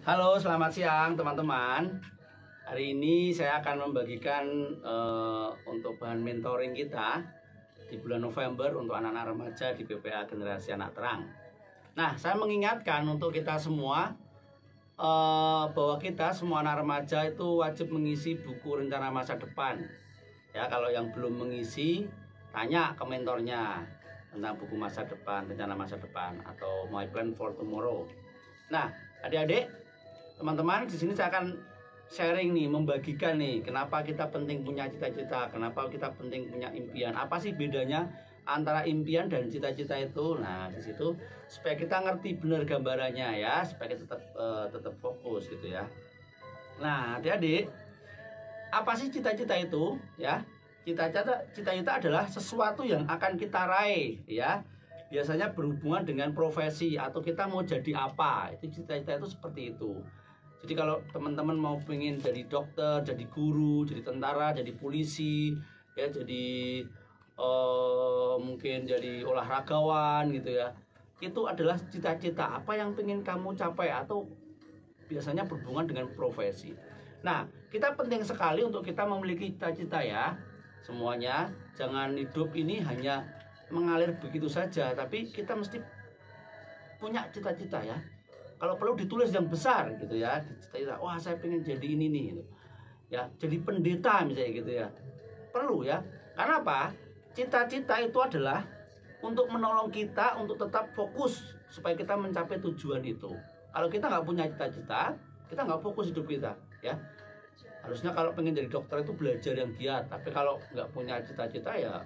Halo, selamat siang teman-teman. Hari ini saya akan membagikan untuk bahan mentoring kita di bulan November untuk anak-anak remaja di PPA Generasi Anak Terang. Nah, saya mengingatkan untuk kita semua bahwa kita semua anak remaja itu wajib mengisi buku rencana masa depan. Ya, kalau yang belum mengisi, tanya ke mentornya tentang buku masa depan, rencana masa depan atau My Plan for Tomorrow. Nah, adik-adik, teman-teman, di sini saya akan sharing nih, membagikan nih, kenapa kita penting punya cita-cita, kenapa kita penting punya impian, apa sih bedanya antara impian dan cita-cita itu. Nah, di situ supaya kita ngerti benar gambarannya ya, supaya kita tetap fokus gitu ya. Nah, adik-adik, apa sih cita-cita itu ya? Cita-cita adalah sesuatu yang akan kita raih ya. Biasanya berhubungan dengan profesi atau kita mau jadi apa. Itu cita-cita itu seperti itu. Jadi kalau teman-teman mau pengen jadi dokter, jadi guru, jadi tentara, jadi polisi, ya jadi mungkin jadi olahragawan gitu ya. Itu adalah cita-cita apa yang pengen kamu capai atau biasanya berhubungan dengan profesi. Nah, kita penting sekali untuk kita memiliki cita-cita ya. Semuanya, jangan hidup ini hanya mengalir begitu saja, tapi kita mesti punya cita-cita ya. Kalau perlu ditulis yang besar gitu ya, cita-cita, wah saya pengen jadi ini nih gitu. Ya, jadi pendeta misalnya gitu ya. Perlu ya. Karena apa? Cita-cita itu adalah untuk menolong kita untuk tetap fokus supaya kita mencapai tujuan itu. Kalau kita nggak punya cita-cita, kita nggak fokus hidup kita ya. Harusnya kalau pengen jadi dokter itu belajar yang giat, tapi kalau nggak punya cita-cita ya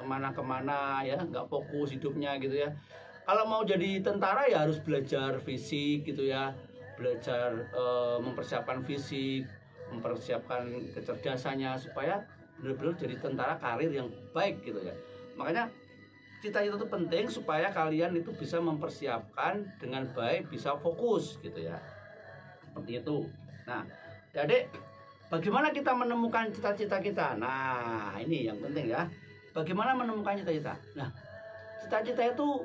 kemana-kemana ya, nggak fokus hidupnya gitu ya. Kalau mau jadi tentara ya harus belajar fisik gitu ya, belajar mempersiapkan fisik, mempersiapkan kecerdasannya supaya benar-benar jadi tentara karir yang baik gitu ya. Makanya cita-cita itu penting supaya kalian itu bisa mempersiapkan dengan baik, bisa fokus gitu ya. Seperti itu. Nah, adik, bagaimana kita menemukan cita-cita kita? Nah, ini yang penting ya. Bagaimana menemukan cita-cita? Nah, cita-cita itu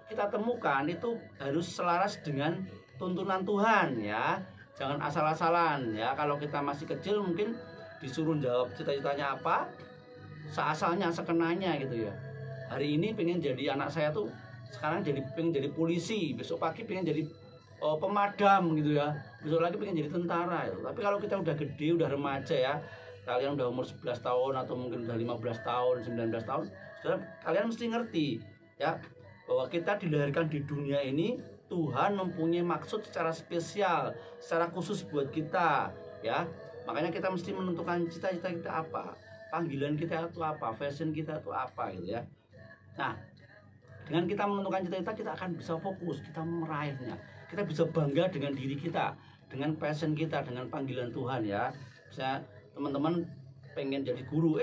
kita temukan itu harus selaras dengan tuntunan Tuhan ya. Jangan asal-asalan ya. Kalau kita masih kecil mungkin disuruh jawab cita-citanya apa, seasalnya, sekenanya gitu ya. Hari ini pengen jadi anak saya tuh sekarang pengen jadi polisi, besok pagi pengen jadi pemadam gitu ya, besok lagi pengen jadi tentara ya. Tapi kalau kita udah gede, udah remaja ya, kalian udah umur 11 tahun atau mungkin udah 15 tahun, 19 tahun, kalian mesti ngerti ya bahwa kita dilahirkan di dunia ini, Tuhan mempunyai maksud secara spesial, secara khusus buat kita ya. Makanya kita mesti menentukan cita-cita kita apa, panggilan kita itu apa, passion kita itu apa gitu ya. Nah, dengan kita menentukan cita-cita, kita akan bisa fokus, kita meraihnya, kita bisa bangga dengan diri kita, dengan passion kita, dengan panggilan Tuhan ya. Misalnya teman-teman pengen jadi guru,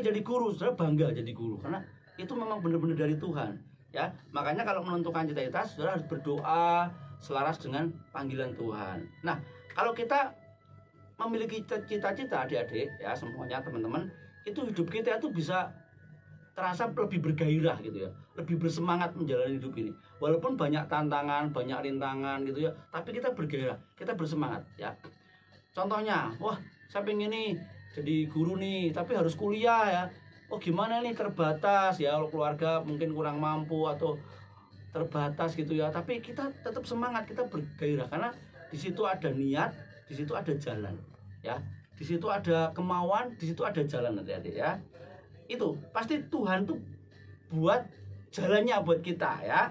saudara bangga jadi guru karena itu memang benar-benar dari Tuhan ya. Makanya kalau menentukan cita-cita, saudara harus berdoa selaras dengan panggilan Tuhan. Nah, kalau kita memiliki cita-cita adik-adik ya, semuanya teman-teman, itu hidup kita itu bisa terasa lebih bergairah gitu ya, lebih bersemangat menjalani hidup ini. Walaupun banyak tantangan, banyak rintangan gitu ya, tapi kita bergairah, kita bersemangat ya. Contohnya, wah saya pengen nih jadi guru nih, tapi harus kuliah ya. Oh gimana nih, terbatas ya, keluarga mungkin kurang mampu atau terbatas gitu ya. Tapi kita tetap semangat, kita bergairah karena di situ ada niat, di situ ada jalan ya. Di situ ada kemauan, di situ ada jalan adik-adik ya. Itu pasti Tuhan tuh buat jalannya buat kita ya.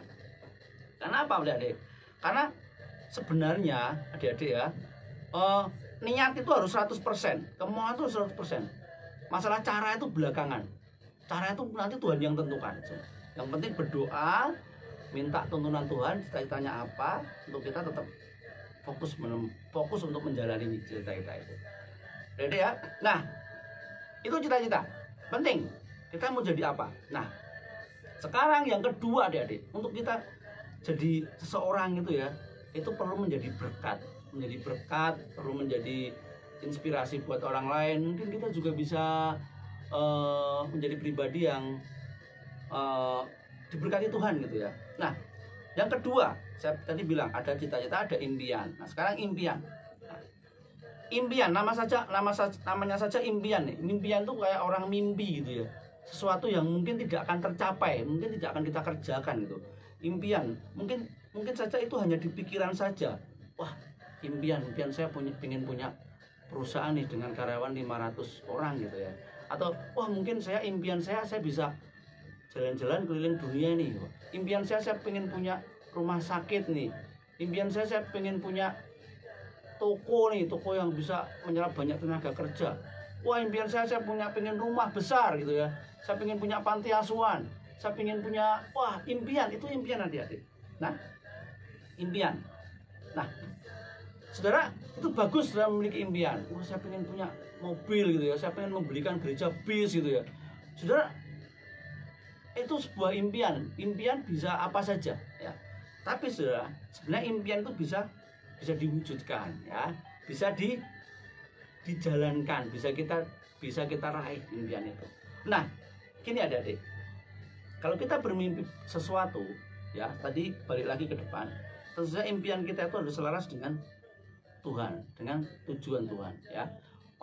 Karena apa adik-adik? Karena sebenarnya adik-adik ya, niat itu harus 100%, kemauan itu 100%. Masalah cara itu belakangan. Cara itu nanti Tuhan yang tentukan. Yang penting berdoa, minta tuntunan Tuhan, cita-citanya apa, untuk kita tetap fokus untuk menjalani cita-cita itu. Jadi ya. Nah, itu cita-cita. Penting. Kita mau jadi apa? Nah, sekarang yang kedua adik-adik, untuk kita jadi seseorang itu ya, itu perlu menjadi berkat. Menjadi berkat, perlu menjadi inspirasi buat orang lain. Mungkin kita juga bisa menjadi pribadi yang diberkati Tuhan gitu ya. Nah, Yang kedua, saya tadi bilang ada cita-cita, ada impian. Nah, sekarang impian. Nah, impian namanya saja impian nih. Impian tuh kayak orang mimpi gitu ya. Sesuatu yang mungkin tidak akan tercapai, mungkin tidak akan kita kerjakan gitu. Impian, mungkin saja itu hanya di pikiran saja. Wah, impian saya ingin punya perusahaan nih dengan karyawan 500 orang gitu ya. Atau wah, mungkin impian saya bisa jalan-jalan keliling dunia nih. Impian saya pengen punya rumah sakit nih. Impian saya pengen punya toko nih, toko yang bisa menyerap banyak tenaga kerja. Wah, impian saya pengen rumah besar gitu ya. Saya pengen punya panti asuhan. Saya pengen punya, wah, impian, itu impian adik-adik. Nah, impian. Nah, saudara, itu bagus saudara memiliki impian. Wah, saya pengen punya mobil gitu ya. Saya pengen membelikan gereja bis gitu ya. Saudara, itu sebuah impian. Impian bisa apa saja ya. Tapi saudara, sebenarnya impian itu bisa diwujudkan ya. Bisa dijalankan, bisa kita raih impian itu. Nah, gini adik-adik. Kalau kita bermimpi sesuatu ya, tadi balik lagi ke depan, tentu saja impian kita itu harus selaras dengan Tuhan, dengan tujuan Tuhan ya.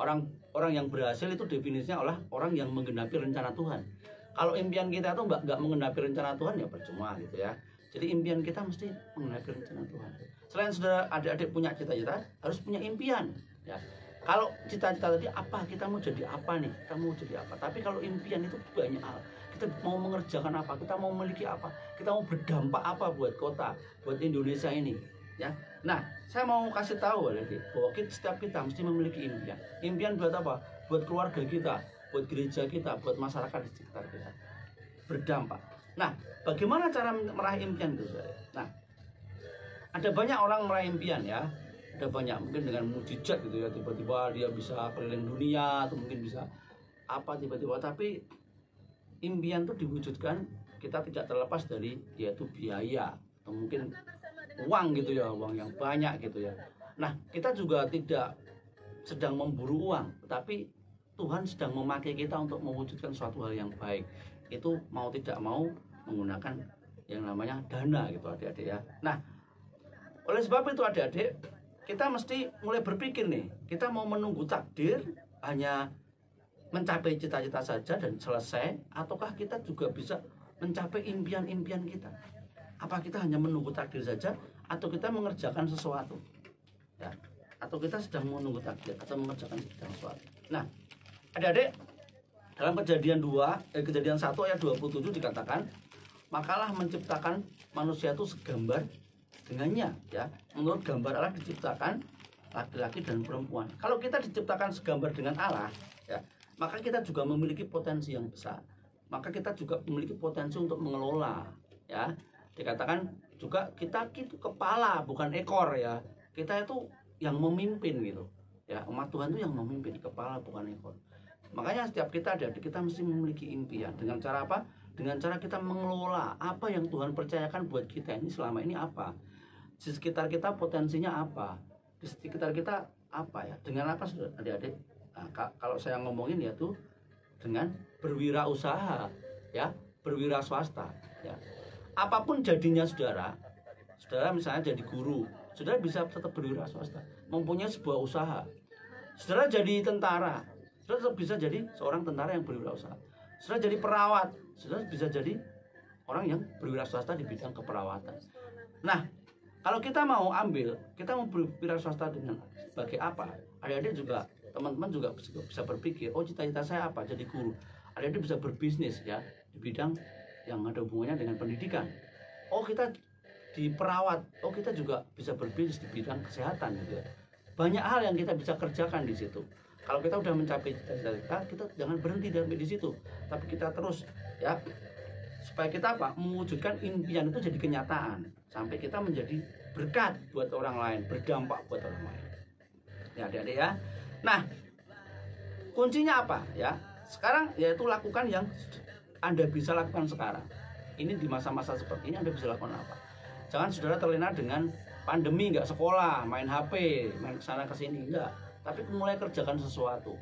Orang yang berhasil itu definisinya adalah orang yang menggenapi rencana Tuhan. Kalau impian kita tuh nggak menggenapi rencana Tuhan ya percuma gitu ya. Jadi impian kita mesti menggenapi rencana Tuhan. Selain saudara adik-adik punya cita-cita, harus punya impian ya. Kalau cita-cita tadi apa, kita mau jadi apa nih, kita mau jadi apa. Tapi kalau impian itu banyak hal. Kita mau mengerjakan apa, kita mau memiliki apa, kita mau berdampak apa buat kota, buat Indonesia ini ya. Nah, saya mau kasih tahu adik-adik bahwa setiap kita mesti memiliki impian. Impian buat apa? Buat keluarga kita, buat gereja kita, buat masyarakat di sekitar kita. Berdampak. Nah, bagaimana cara meraih impian itu? Nah, ada banyak orang meraih impian ya. Ada banyak, mungkin dengan mukjizat gitu ya. Tiba-tiba dia bisa keliling dunia, atau mungkin bisa apa tiba-tiba. Tapi impian itu diwujudkan, kita tidak terlepas dari yaitu biaya atau mungkin uang gitu ya, uang yang banyak gitu ya. Nah, kita juga tidak sedang memburu uang, tapi Tuhan sedang memakai kita untuk mewujudkan suatu hal yang baik. Itu mau tidak mau menggunakan yang namanya dana gitu adik-adik ya. Nah, oleh sebab itu adik-adik, kita mesti mulai berpikir nih, kita mau menunggu takdir hanya mencapai cita-cita saja dan selesai, ataukah kita juga bisa mencapai impian-impian kita? Apa kita hanya menunggu takdir saja, atau kita mengerjakan sesuatu ya? Atau kita sedang menunggu takdir atau mengerjakan sesuatu. Nah, adik-adik, dalam kejadian 1 ayat 27 dikatakan, makalah menciptakan manusia itu segambar dengannya ya. Menurut gambar Allah diciptakan laki-laki dan perempuan. Kalau kita diciptakan segambar dengan Allah ya, maka kita juga memiliki potensi yang besar. Maka kita juga memiliki potensi untuk mengelola ya. Dikatakan juga kita itu kepala bukan ekor ya. Kita itu yang memimpin gitu ya. Umat Tuhan itu yang memimpin, kepala bukan ekor. Makanya setiap kita mesti memiliki impian. Dengan cara apa? Dengan cara kita mengelola apa yang Tuhan percayakan buat kita ini selama ini apa. Di sekitar kita potensinya apa. Di sekitar kita apa ya. Dengan apa adik-adik? Nah, kalau saya ngomongin ya tuh dengan berwirausaha ya, berwira swasta ya. Apapun jadinya saudara misalnya jadi guru, saudara bisa tetap berwira swasta, mempunyai sebuah usaha. Saudara jadi tentara, saudara bisa jadi seorang tentara yang berwirausaha. Saudara jadi perawat, saudara bisa jadi orang yang berwira swasta di bidang keperawatan. Nah, kalau kita mau berwira swasta dengan sebagai apa? Adik-adik juga, teman-teman juga bisa berpikir, oh cita-cita saya apa? Jadi guru. Adik-adik bisa berbisnis ya di bidang yang ada hubungannya dengan pendidikan. Oh, kita di perawat, oh kita juga bisa berbisnis di bidang kesehatan gitu ya. Banyak hal yang kita bisa kerjakan di situ. Kalau kita udah mencapai cita-cita, kita jangan berhenti di situ, tapi kita terus ya, supaya kita mewujudkan impian itu jadi kenyataan, sampai kita menjadi berkat buat orang lain, berdampak buat orang lain. Ya adik-adik ya. Nah, kuncinya apa ya? Sekarang yaitu lakukan yang Anda bisa lakukan sekarang. Ini di masa-masa seperti ini Anda bisa lakukan apa? Jangan saudara terlena dengan pandemi, nggak sekolah, main HP, main kesana kesini, enggak. Tapi mulai kerjakan sesuatu.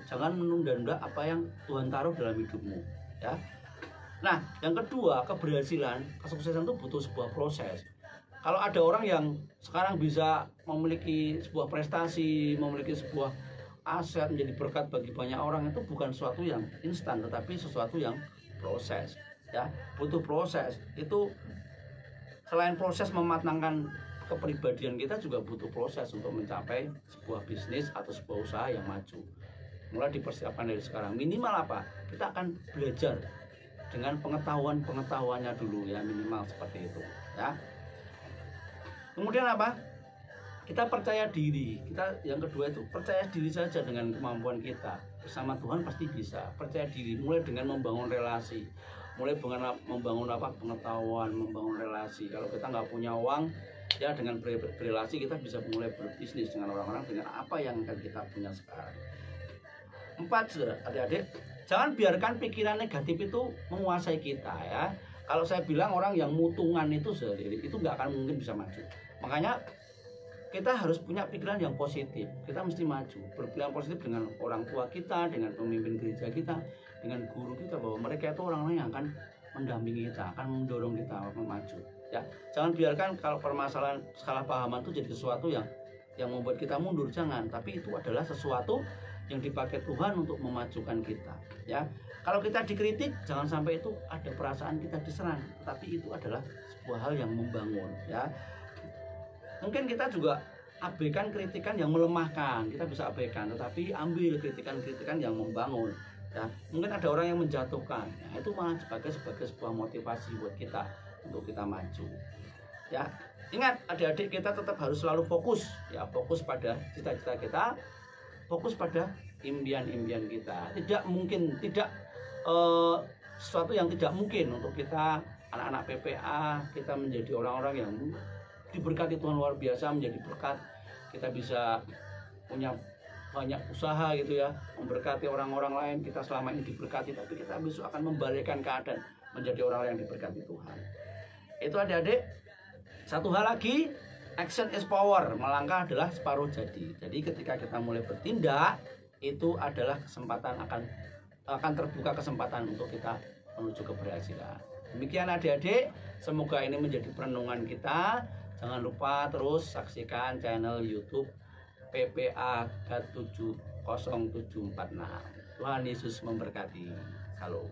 Jangan menunda-nunda apa yang Tuhan taruh dalam hidupmu ya. Nah, yang kedua, keberhasilan, kesuksesan itu butuh sebuah proses. Kalau ada orang yang sekarang bisa memiliki sebuah prestasi, memiliki sebuah aset, menjadi berkat bagi banyak orang, itu bukan sesuatu yang instan, tetapi sesuatu yang proses. Ya, butuh proses. Itu selain proses mematangkan kepribadian kita, juga butuh proses untuk mencapai sebuah bisnis atau sebuah usaha yang maju. Mulai dipersiapkan dari sekarang. Minimal apa? Kita akan belajar dengan pengetahuannya dulu ya, minimal seperti itu ya. Kemudian apa? Kita percaya diri. Kita yang kedua itu percaya diri saja dengan kemampuan kita. Bersama Tuhan pasti bisa. Percaya diri mulai dengan membangun relasi. Mulai dengan membangun apa? Pengetahuan, membangun relasi. Kalau kita nggak punya uang, ya dengan berrelasi kita bisa mulai berbisnis dengan orang-orang dengan apa yang akan kita punya sekarang. 4, saudara, adik-adik, jangan biarkan pikiran negatif itu menguasai kita ya. Kalau saya bilang orang yang mutungan itu sendiri itu nggak akan mungkin bisa maju. Makanya kita harus punya pikiran yang positif. Kita mesti maju. Berpikiran positif dengan orang tua kita, dengan pemimpin gereja kita, dengan guru kita, bahwa mereka itu orang-orang yang akan mendampingi kita, akan mendorong kita untuk maju. Ya, jangan biarkan kalau permasalahan salah pahaman itu jadi sesuatu yang membuat kita mundur, jangan. Tapi itu adalah sesuatu yang dipakai Tuhan untuk memajukan kita. Ya, kalau kita dikritik, jangan sampai itu ada perasaan kita diserang. Tapi itu adalah sebuah hal yang membangun. Ya. Mungkin kita juga abaikan kritikan yang melemahkan, kita bisa abaikan, tetapi ambil kritikan-kritikan yang membangun. Ya, mungkin ada orang yang menjatuhkan, ya, itu malah sebagai sebuah motivasi buat kita untuk kita maju. Ya, ingat adik-adik, kita tetap harus selalu fokus, ya, fokus pada cita-cita kita, fokus pada impian-impian kita. Tidak mungkin, tidak sesuatu yang tidak mungkin untuk kita anak-anak PPA, kita menjadi orang-orang yang diberkati Tuhan luar biasa, menjadi berkat. Kita bisa punya banyak usaha gitu ya, memberkati orang-orang lain. Kita selama ini diberkati, tapi kita besok akan membalikkan keadaan menjadi orang yang diberkati Tuhan. Itu adik-adik. Satu hal lagi, action is power. Melangkah adalah separuh jadi. Jadi ketika kita mulai bertindak, itu adalah kesempatan, akan terbuka kesempatan untuk kita menuju keberhasilan. Demikian adik-adik, semoga ini menjadi perenungan kita. Jangan lupa terus saksikan channel YouTube PPA 70746. Tuhan Yesus memberkati. Salam.